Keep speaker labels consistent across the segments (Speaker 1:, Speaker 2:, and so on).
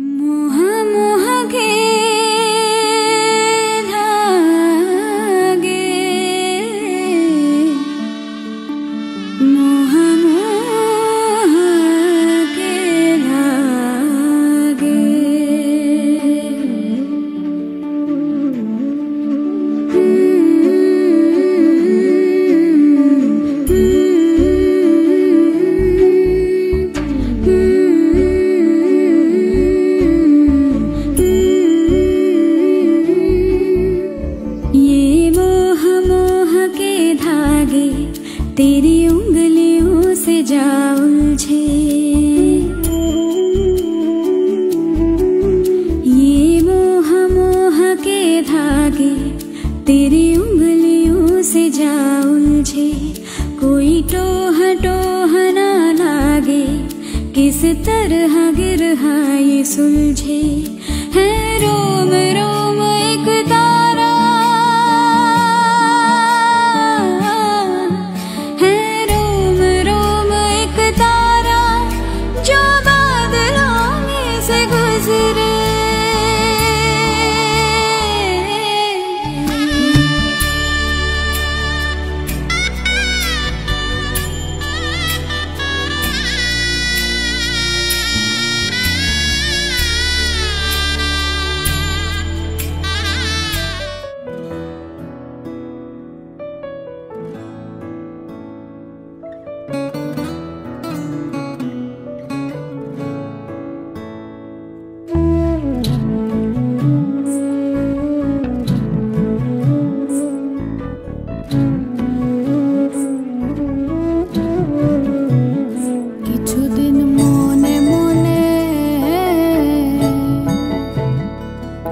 Speaker 1: मोह मोह के धागे, मोह मोह के धागे। तेरी उंगलियों से जा उलझे, ये मोह मोह के धागे तेरी उंगलियों से जा उलझे। कोई टोह टोह ना लागे, किस तरह गिरहा ये सुलझे। है रोम रोम एक तारा,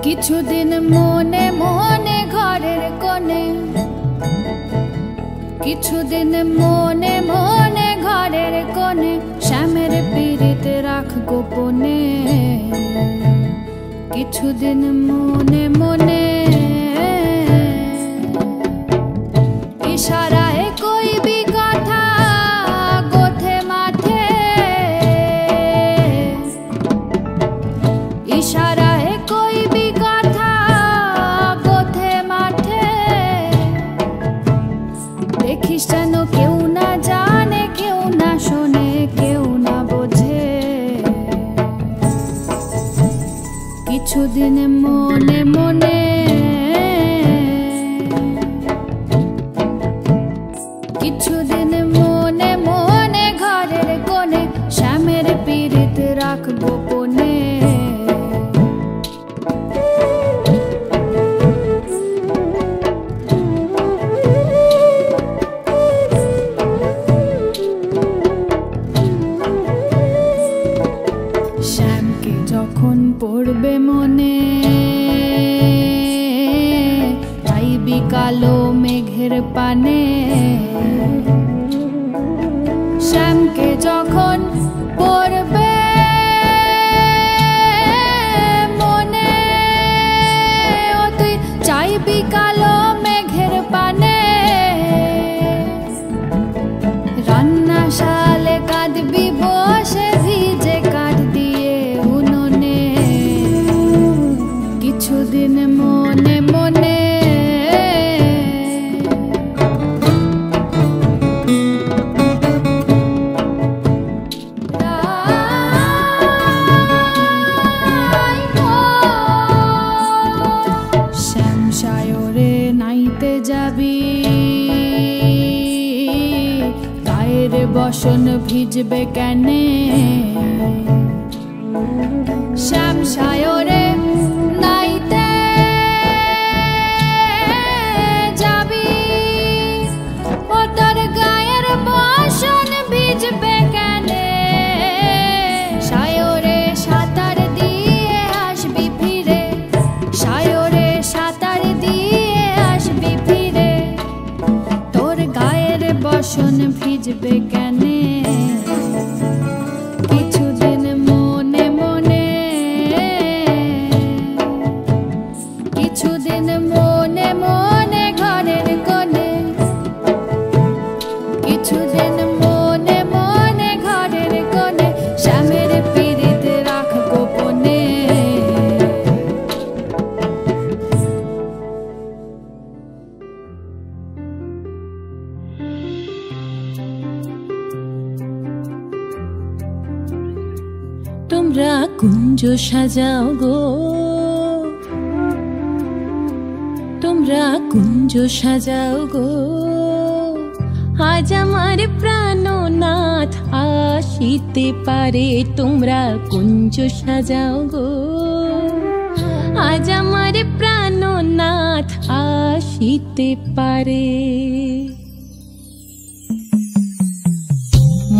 Speaker 1: কিছুদিন মনে মনে ঘরের কোণে, কিছুদিন মনে মনে ঘরের কোণে শ্যামের পীড়িত রাখ গোপনে। কিছুদিন মনে মনে ইশারায় কইবি কথা গোথে মাঠে, ইশারায় কইবি কথা গোথে মাঠে। দেখিস যেন কেউ না জানে, কেউ না শোনে, কেউ না বোঝে। কিছুদিন মনে মনে কিছুদিন মনে মনে ঘরের কোণে শ্যামের পীড়িত রাখ গোপনে। শ্যামকে যখন পড়বে মনে, চাইবি কালো মেঘের পানে। শ্যামকে যখন পড়বে মনে, ও তুই চাইবি কালো মেঘের পানে। রান্না শালে কাঁদবি বসে ভিজে কাঠ দিয়ে উনুনে। কিছুদিন মনে মনে শ্যামসায়রে নাইতে যাবি, গায়ের বসন ভিজবে কেনে। শ্যামসায়রে নাইতে যাবি, ও তোর গায়ের বসন ভিজবে কেনে। সায়রে সাঁতার দিয়ে আসবি ফিরে, সায়রে সাঁতার দিয়ে আসবি ফিরে। তোর গায়ের বসন ভিজবে কেনে। কিছুদিন মনে মনে
Speaker 2: কুঞ্জ সাজাও গো, তোমরা কুঞ্জ সাজাও গো, আজ আমার প্রাণনাথ আসিতে পারে। তোমরা কুঞ্জ সাজাও গো, আজ আমার প্রাণনাথ আসিতে পারে।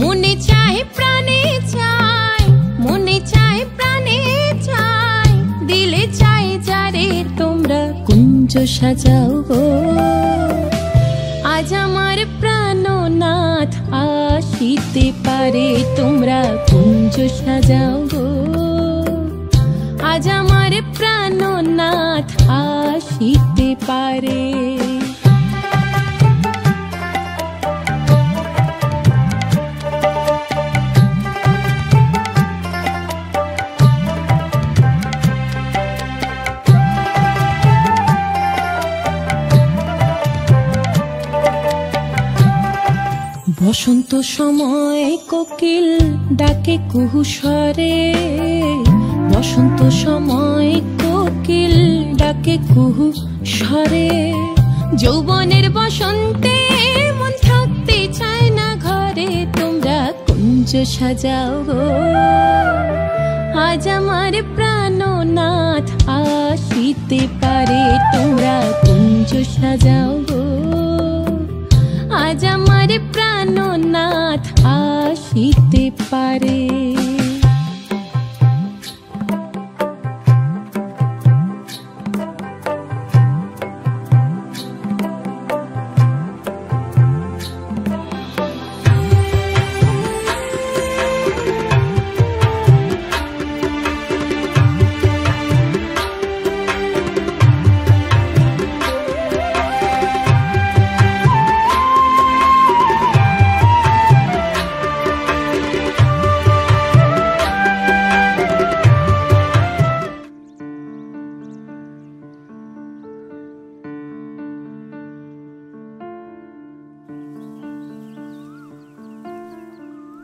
Speaker 2: মনে চায় প্রাণে চায়, মনে চায় প্রাণে চায়, দিলে চাই যারে। তোমরা কুঞ্জ সাজাও গো, আজ আমার প্রাণনাথ আসিতে পারে। তোমরা কুঞ্জ সাজাও গো, আজ আমার প্রাণনাথ আসিতে পারে। বসন্ত সময় কোকিল ডাকে কুহু স্বরে, বসন্ত সময় কোকিল ডাকে কুহু স্বরে। যৌবনের বসন্তে মন থাকতে চায় না ঘরে। তোমরা কুঞ্জ সাজাও গো, আজ আমার প্রাণনাথ আসিতে পারে। তোমরা কুঞ্জ সাজাও গো, আজ আমার প্রাণনাথ আসিতে পারে।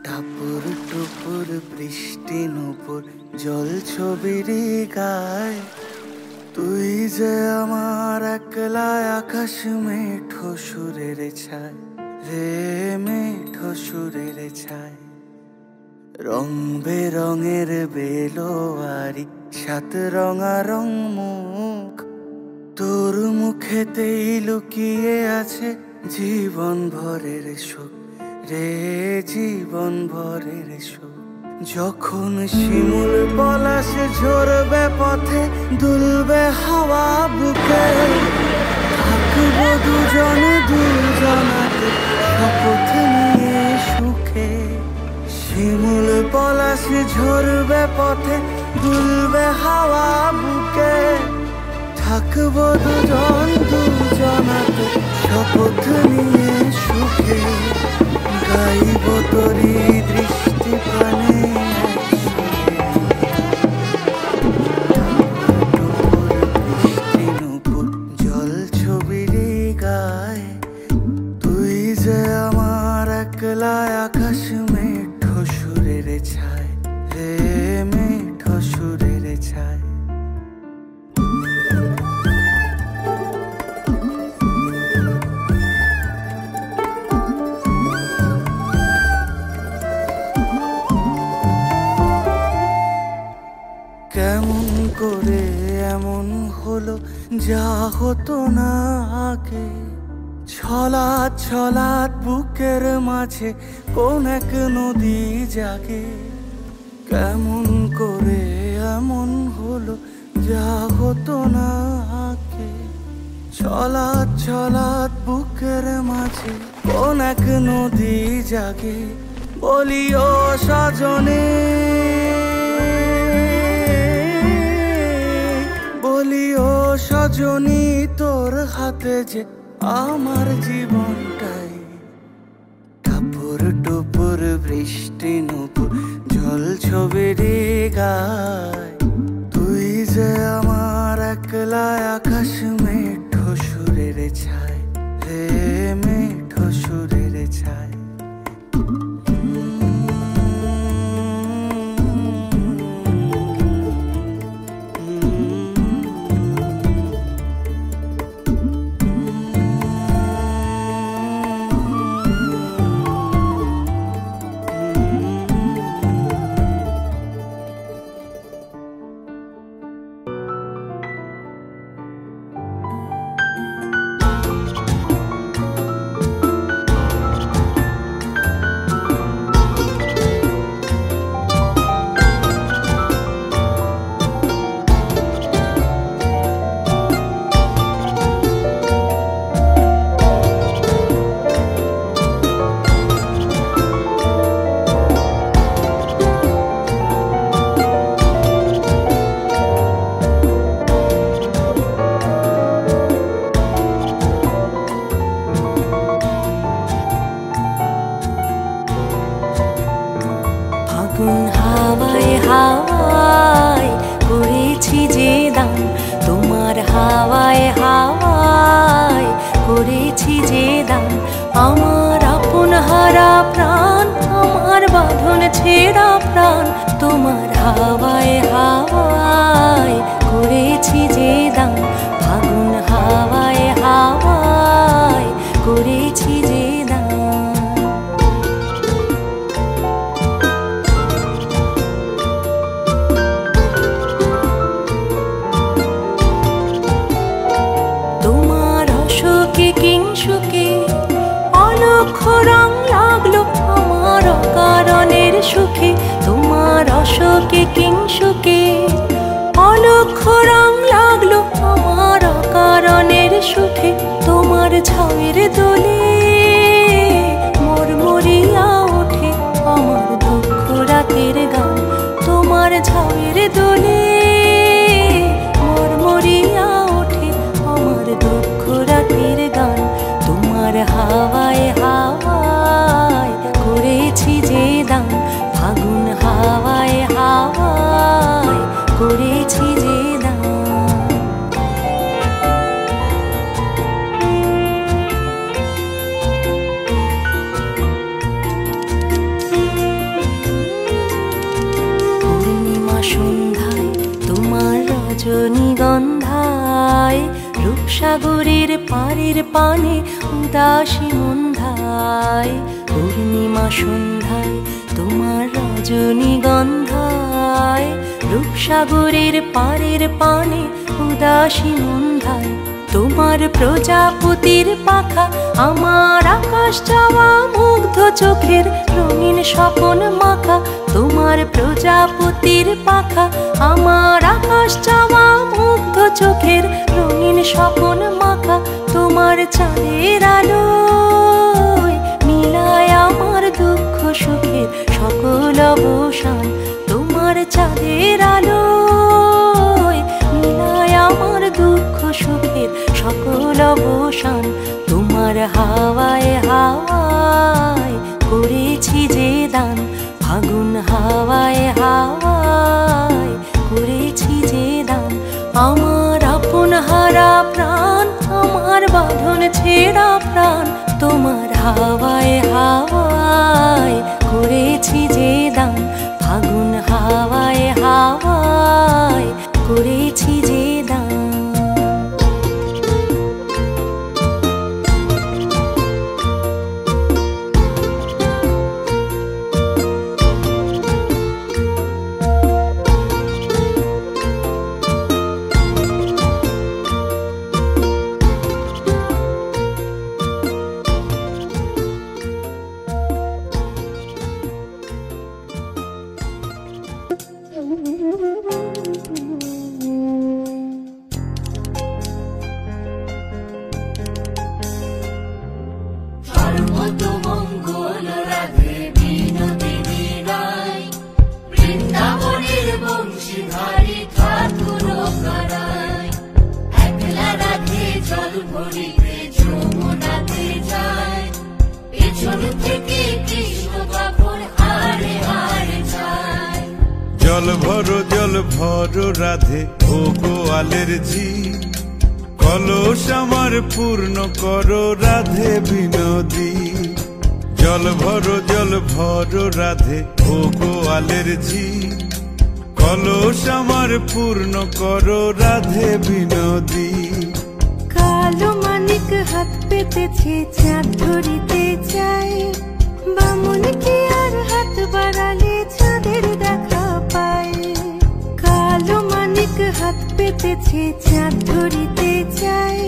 Speaker 3: টাপুর টুপুর বৃষ্টি নুপুর জল ছবির গায়, তুই যে আমার একলা আকাশ মেঠো সুরের ছায় রে, মেঠো সুরের ছায়। রং বেরঙের বেলোয়ারি সাত রঙা রং মুখ, তোর মুখেতেই লুকিয়ে আছে জীবন ভরের সুখ রে, জীবন ভরের সুখ। যখন শিমুল পলাশ ঝরবে পথে, দুলবে হাওয়া বুকে, থাকবো দুজন দুজনাতে শপথ নিয়ে সুখে। শিমুল পলাশ ঝরবে পথে, দুলবে হাওয়া বুকে, থাকবো দুজন দুজনাতে শপথ নিয়ে সুখে। গাইব তোরি দৃষ্টি প্রাণে বৃষ্টি নুপুর জল ছবির গায়, তুই যে আমার একলা আকাশ মেঠো সুরের ছায় রে, মেঠো সুরের ছায়। কেমন করে এমন হলো যা হতো না আগে, ছলাৎ ছলাৎ বুকের মাঝে কোন এক নদী জাগে। কেমন করে এমন হলো যা হতো না আগে, ছলাৎ ছলাৎ বুকের মাঝে কোন এক নদী জাগে। বলিও সজনে, বলিও সজনী, তোর হাতে যে আমার জীবনটাই। টাপুর টুপুর বৃষ্টি নুপুর জল ছবির গায়, তুই যে আমার একলা আকাশ মেঠো সুরের ছায় রে, মেঠো সুরের ছায়।
Speaker 2: ছেঁড়া প্রাণ তোমার হাওয়ায় হাওয়ায় করেছি যে দান ফাগুন হাওয়ায় হাওয়ায় করেছি যে দান তোমার অশোকে কিংসুকে অলক্ষ রং লাগলো আমার অকারণের সুখে তোমার অশোকে কিংসুকে অলক্ষ রং লাগলো আমার অকারণের সুখে তোমার ছাউয়ের দোলে মরমরিয়া ওঠে আমার দুঃখ রাতের গান তোমার ছাউয়ের দোলে মরমরিয়া ওঠে আমার দুঃখ রাতের গান তোমার হাওয়ায় হাওয়ায় করেছি যে দান ফাগুন হাওয়ায় হাওয়ায় করেছি যে দান পূর্ণিমা সন্ধ্যায় তোমার রজনীগন্ধায় রূপসাগরের পাড়ের পানে উদাসী মন্ধায় পূর্ণিমা সন্ধ্যায় তোমার রজনীগন্ধায় রূপসাগরের পাড়ের পানে উদাসী মন্ধায় তোমার প্রজাপতির পাখা আমার আকাশ চাওয়া মুগ্ধ চোখের রঙিন স্বপন মাখা তোমার প্রজাপতির পাখা আমার আকাশ চাওয়া মুগ্ধ চোখের রঙিন স্বপন মাখা তোমার চাঁদের আলোয় মিলায় আমার দুঃখ সুখের সকল অবসান তোমার চাঁদের আলোয় মিলায় আমার দুঃখ সুখের সকল অবসান তোমার হাওয়ায় হাওয়ায় করেছি যে দান ফাগুন হাওয়ায় হাওয়ায় করেছি যে দান আমার আপন হারা প্রাণ আমার বাঁধন ছেঁড়া প্রাণ তোমার হাওয়ায় হাওয়ায় করেছি যে দান ফাগুন হাওয়ায় হাওয়ায় করেছি যে দান
Speaker 4: জল ভরো রাধে ও গোয়ালের ঝি কলস আমার পূর্ণ করো রাধে বিনোদী জল ভরো রাধে ও গোয়ালের ঝি কলস আমার পূর্ণ করো রাধে বিনোদী
Speaker 2: কালো মানিক হাত পেতেছে চাঁদ ধরিতে চাই বামুন কি আর হাত বাড়ালে চাঁদের দেখা পায় কালো মানিক হাত পেতেছে চাঁদ ধরিতে চাই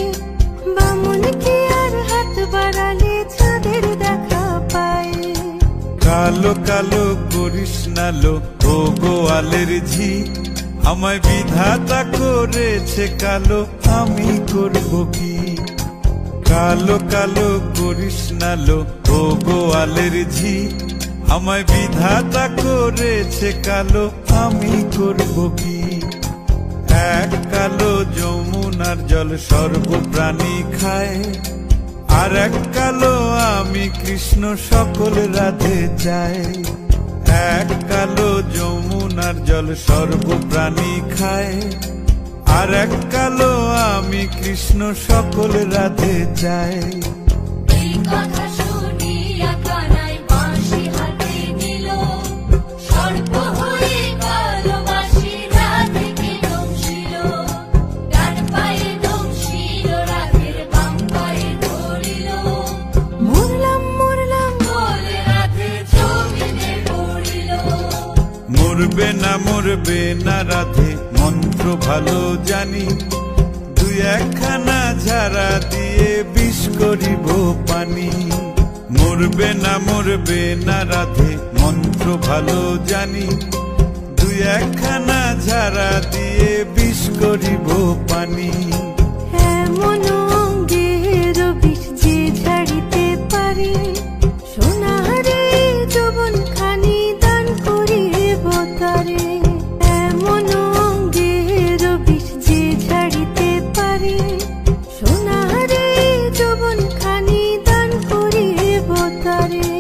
Speaker 2: বামুন কি আর হাত বাড়ালে চাঁদের দেখা পায়
Speaker 4: কালো কালো করিস নালো ও গোয়ালের ঝি আমায় বিধাতা করেছে কালো আমি করব কি কালো কালো করিস নালো ও গোয়ালের ঝি আমায় বিধাতা করেছে কালো আমি করব কি এক কালো যমুনার জল সর্বপ্রাণী খায় আর এক কালো আমি কৃষ্ণ সকল রাধে চাই এক কালো যমুনার জল সর্বপ্রাণী খায় আর এক কালো আমি কৃষ্ণ সকল রাধে চাই
Speaker 2: এই কথা শুনিয়া কানাই বাঁশি হাতে নিল
Speaker 4: মরবে না রাধে মন্ত্র ভালো জানি, দুই একখানা ঝাড়া দিয়ে বিষ করিব পানি। মরবে না রাধে মন্ত্র ভালো জানি, দুই একখানা ঝাড়া দিয়ে বিষ করিব পানি।
Speaker 2: এমন অঙ্গের বিষ যে ঝাড়িতে পারে, সোনারে যৌবন খানি দান করিব তারে। এমন অঙ্গের বিষ যে ঝাড়িতে পারে, সোনারে যৌবন খানি দান করিব তারে।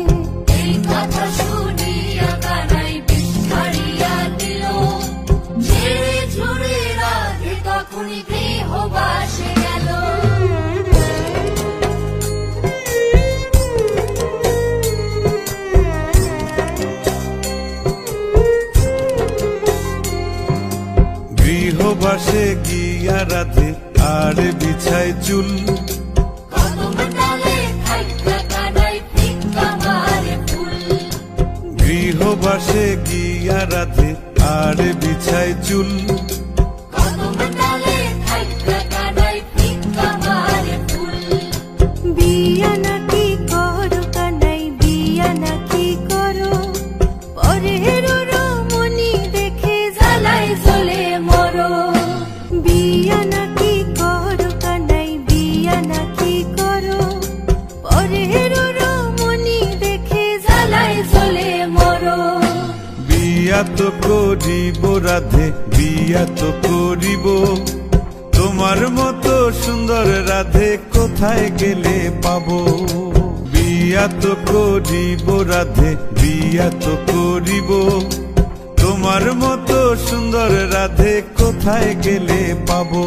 Speaker 1: এই কথা শুনিয়া কানাই বিষ ছাড়িয়া দিল, ঝেড়ে ঝুড়ে রাধে তখনই গৃহবাসে গেল।
Speaker 4: গৃহবাসে গিয়া রাধে আর বিছায় চুল, গৃহবাসে গিয়া রাধে আর বিছায় চুল।
Speaker 2: বিয়া নাকি করো কানাই, বিয়া নাকি করো, পরের রমণী দেখে জ্বালায় জ্বলে মরো। বিয়া নাকি করো কানাই, বিয়া নাকি করো, পরের রমণী দেখে জ্বালায় জ্বলে মরো।
Speaker 4: বিয়া তো করিব রাধে বিয়া তো করিব, তোমার মতো সুন্দর রাধে কোথায় গেলে পাবো। বিয়া তো করিব রাধে বিয়া তো করিব, তোমার মতো সুন্দর রাধে কোথায় গেলে পাবো।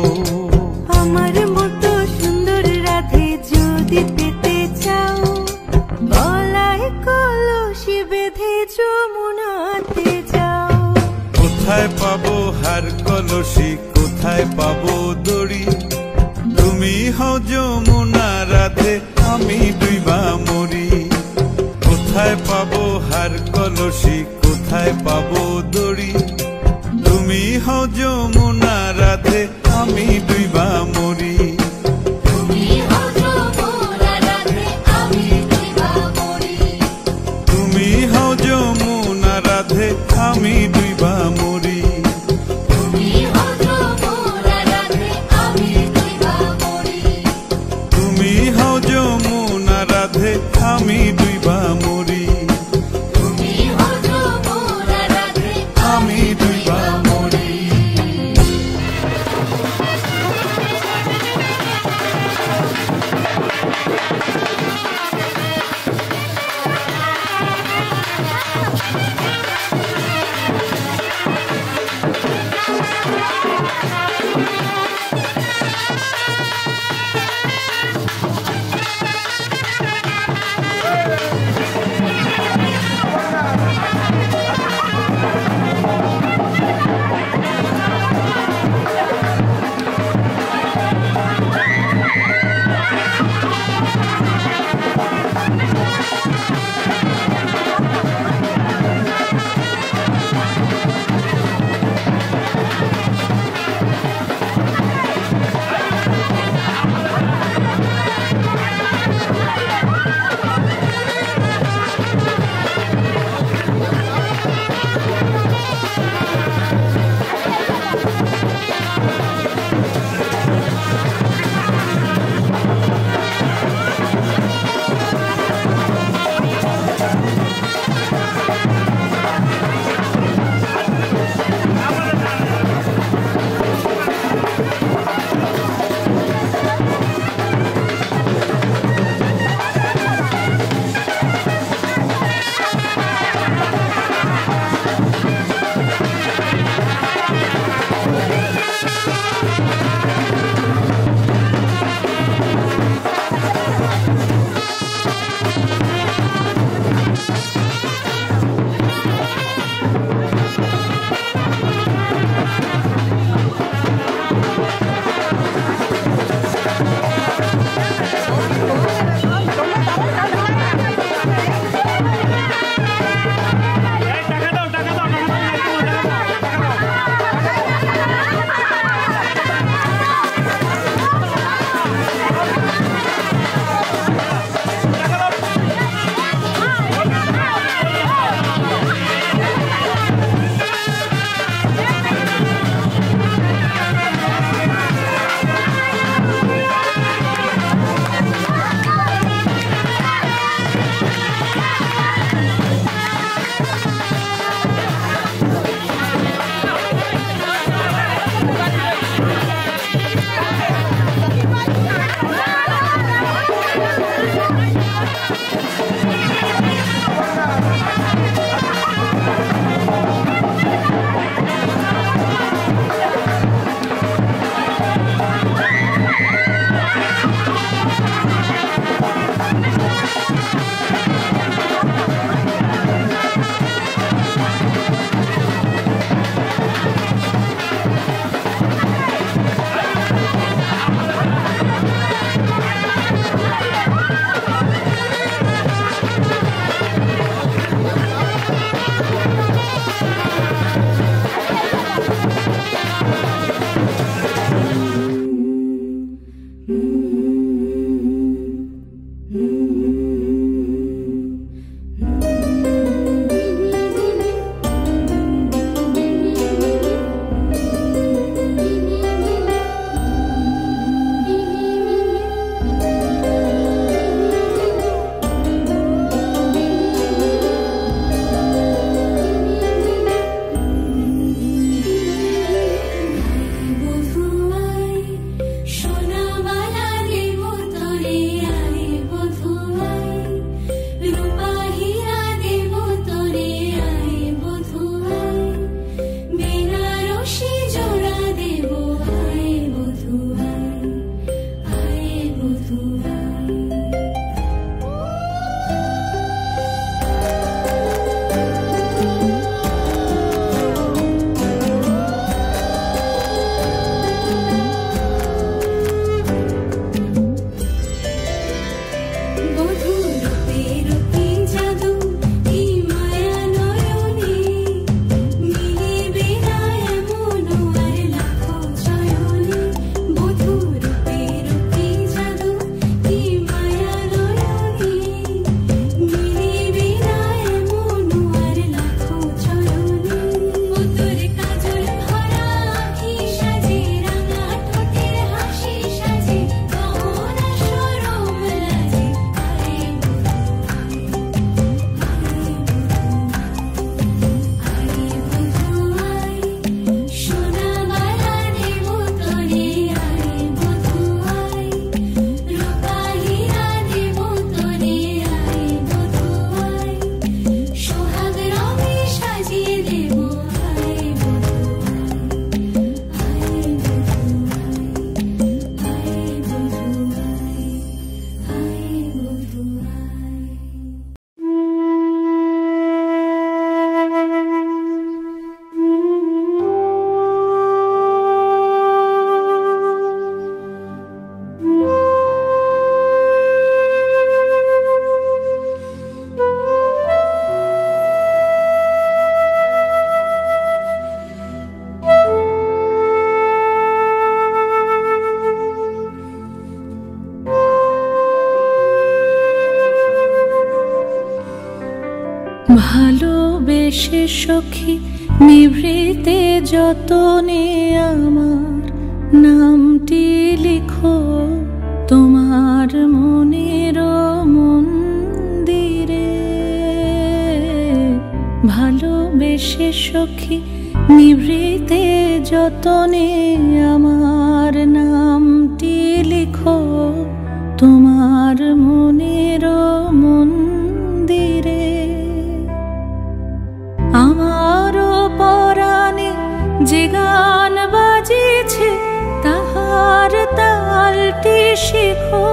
Speaker 2: আমার মতো সুন্দর রাধে যদি পেতে চাও, গলায় কলসি বেঁধে যমুনাতে যাও।
Speaker 4: কোথায় পাবো হার কলসি কোথায় পাবো দড়ি, তুমি হও যমুনা রাধে আমি ডুইবা মরি। কোথায় পাবো হার কলসি কোথায় পাবো দড়ি, তুমি হও যমুনা রাধে আমি ডুইবা মরি।
Speaker 1: তুমি হও যমুনা রাধে আমি ডুইবা মরি,
Speaker 4: তুমি হও যমুনা রাধে আমি ডুইবা মরি।
Speaker 1: তুমি হও যমুনা রাধে আমি ডুইবা মরি,
Speaker 4: তুমি হও যমুনা রাধে আমি ডুইবা মরি।
Speaker 1: তুমি হও যমুনা রাধে
Speaker 4: আমি ডুইবা মরি।
Speaker 2: বেশে সখী নিভৃতে যতনে আমার নামটি লিখো তোমার মনের মন্দিরে। ভালোবেসে সখী নিভৃতে যতনে আমার নামটি লিখো তোমার মনের মন্দিরে। আমারও পরাণে যে গান বাজিছে তাহার তালটি শিখো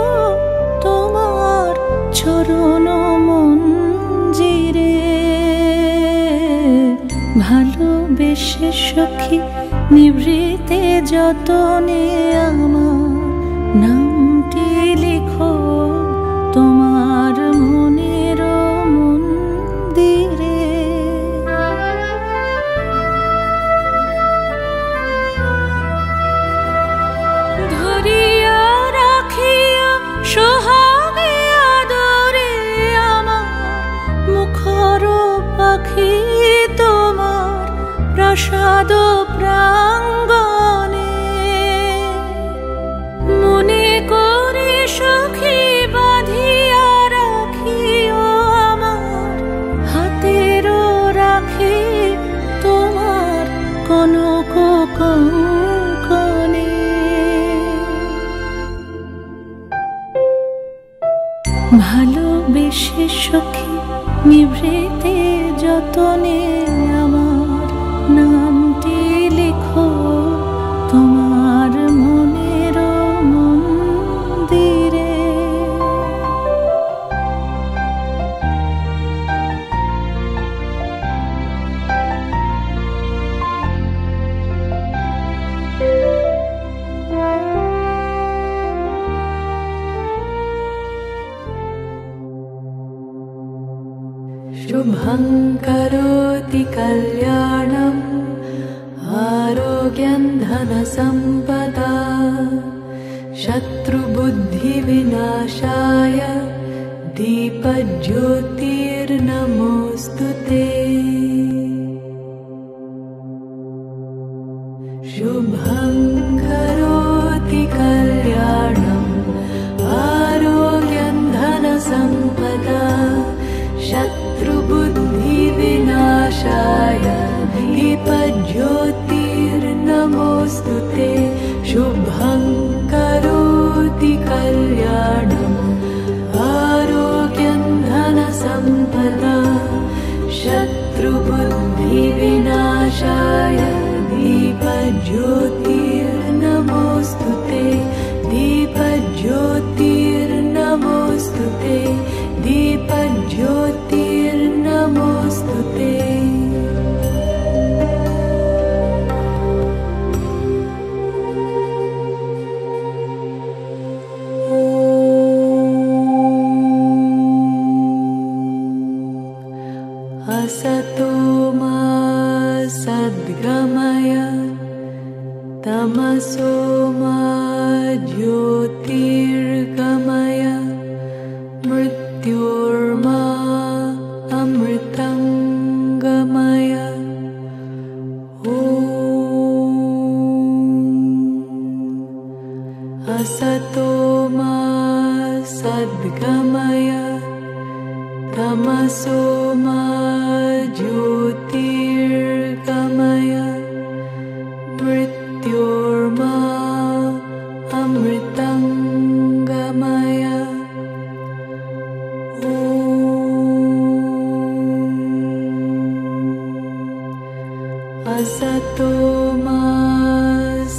Speaker 2: তোমার চরণ মঞ্জিরে। ভালোবেসে সখী নিভৃতে যতনে আমার নামটি লিখো তোমার মনের মন্দিরে। ধরিয়া রাখিয়া সোহাগে আদরে আমার মুখর পাখি তোমার প্রাসাদ প্রাঙ্গণে। মনে করে সখী বাঁধিয়া রাখিও আমার হাতেরও রাখি তোমার কনক কঙ্কণে। ভালোবেসে সখী নিভৃতে যতনে আমার নামটি লিখো তোমার মনের মন্দিরে। शुभं करोति कल्याणम् आरोग्यं धनसम्पदा शत्रुबुद्धिविनाशाय दीपज्योतिर्नमोऽस्तुते। शुभं करोति कल्याणम् आरोग्यं धनसम्पदा शत्रुबुद्धिविनाशाय दीपज्योतिर्नमोऽस्तुते। शुभं करोति कल्याणम् आरोग्यं धनसम्पदा शत्रुबुद्धिविनाशाय दीपज्योतिर्नमोऽस्तुते। दीपज्योतिर्नमोऽस्तुते। दीपज्योतिर्नमोऽस्तुते। असतो मा सद्गमय तमसो मा ज्योतिर्गमय मृत्योर्मा अमृतं गमय। असतो मा सद्गमय तमसो मा ज्योतिर्गमय मृत्योर्मा अमृतं गमय। असतो मा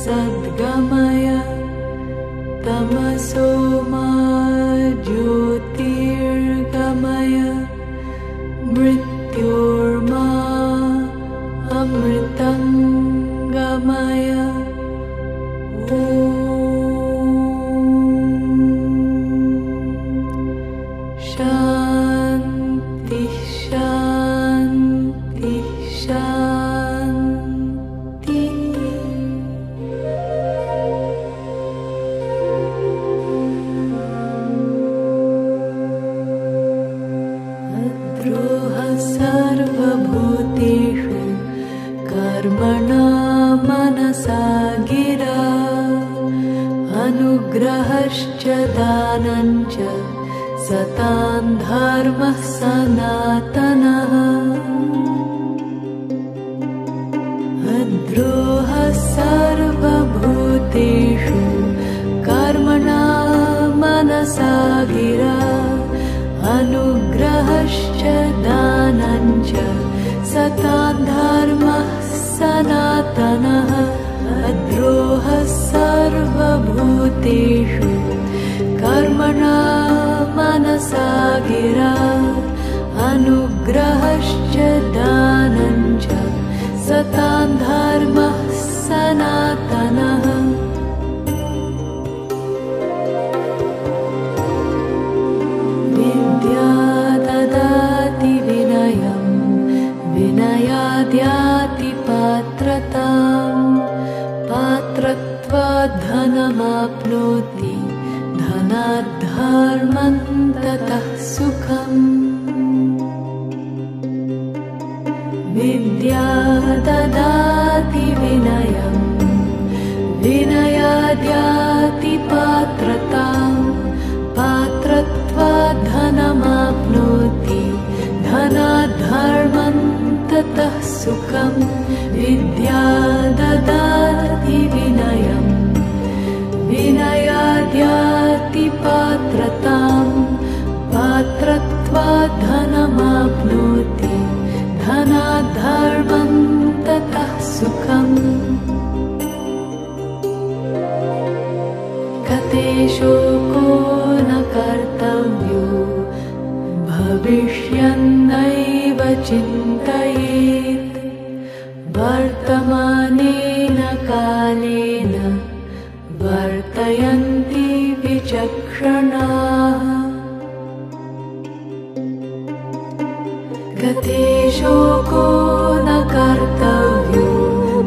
Speaker 2: सद्गमय तमसो मा ज्योतिर्गमय मृत्योर्मा अमृतं गमय। अनुग्रहश्च दानञ्च सतां धर्मः सनातनः अद्रोहः सर्वभूतेषु कर्मणा मनसा गिरा अनुग्रहश्च दानञ्च सतां धर्मः सनातनः अद्रोहः सर्वभूतेषु कर्मणा मनसा गिरा अनुग्रहश्च दानञ्च सतां धर्मः सनातनः विद्या ददाति विनयं विनयाद्याति पात्रताम् पात्रत्वात् धनमाप्नोति धनात् धर्मं ततः सुखम् विद्या ददाति विनयं विनयाद्याति पात्रताम् पात्रत्वात् धनमाप्नोति धनात् धर्मं ततः सुखम् विद्या ददाति विनयं विनयाद्याति पात्रताम् पात्रत्वात् धनमाप्नोति धनात् धर्मं ततः सुखम् कतेशोको न कर्तव्यो भविष्यन्नैव चिन्तयेत् वर्तमानेन कालेन वर्तयन्ति विचक्षणाः गतेशोको न कर्तव्यो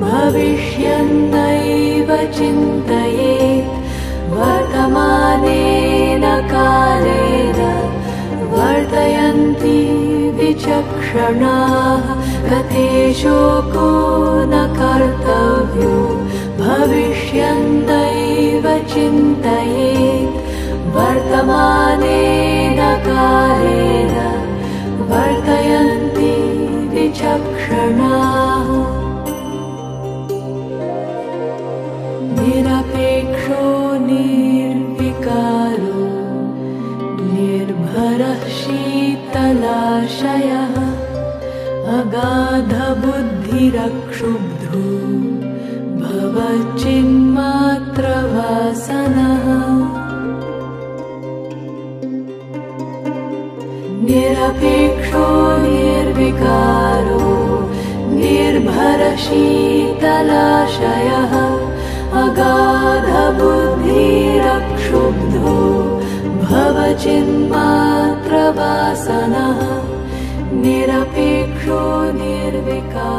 Speaker 2: भविष्यन्नैव चिन्तयेत् वर्तमानेन कालेन वर्तयन्ति विचक्षणाः गतेशोको न कर्तव्यो भविष्यन्नैव चिन्तयेत् वर्तमानेन कालेन वर्तयन्ति विचक्षणाः निरपेक्षो निर्विकारो निर्भरः शीतलाशयः अगाधबुद्धिरक्षुब्धो भवचिन्मात्रवासनः निरपेक्षो निर्विकारो निर्भरशीतलाशयः अगाधबुद्धिरक्षुब्धो भवचिन्मात्रवासनः निरपेक्षो निर्विकारो